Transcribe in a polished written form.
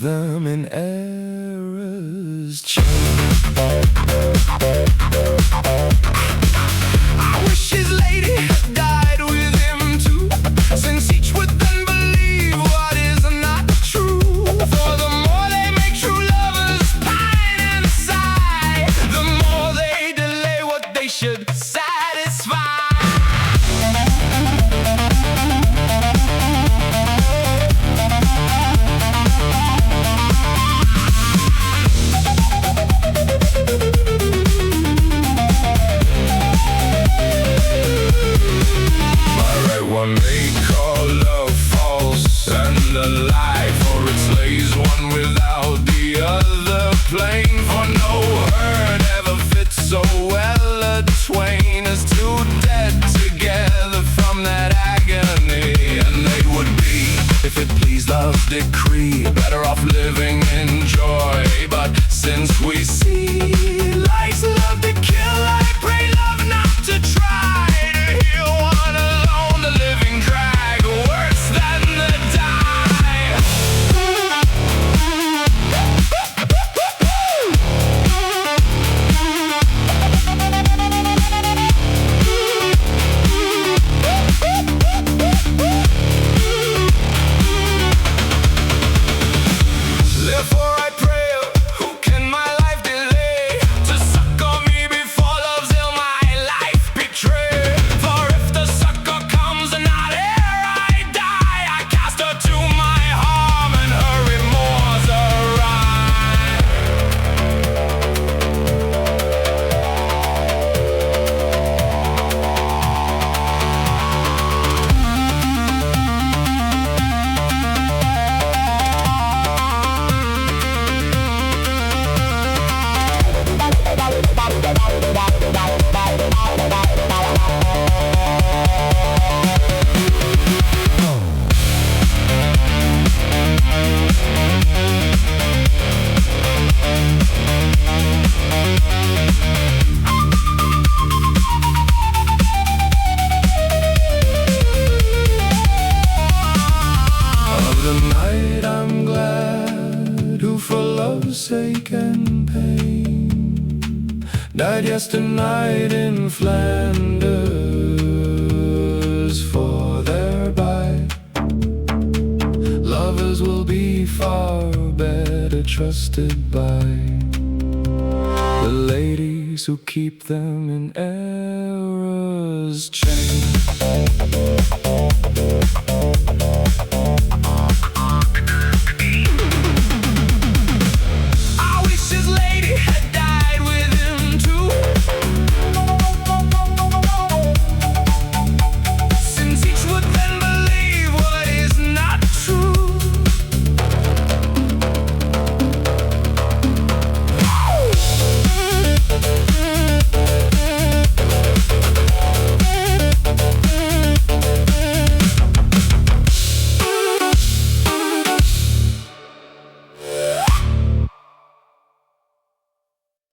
them in error's chain. I wish his lady had died with him too, since each would then believe what is not true. For the more they make true lovers pine and sigh, the more they delay what they should satisfy. One they call love false and a lie, for it slays one without the other plain. For no herd ever fits so well a twain as two dead together from that agony. And they would be, if it please love's decree, better off living in joy. But since we see life's love to kill, I pray love not to try to heal one alone. The living drag worse than the die. Therefore I pray, who can my life delay, to succor me before love's ill my life betray? For if the succor comes and not ere I die, I cast her to my harm and her remorse sake and pain, died yesternight in Flanders. For thereby lovers will be far better trusted by the ladies who keep them in error's chain.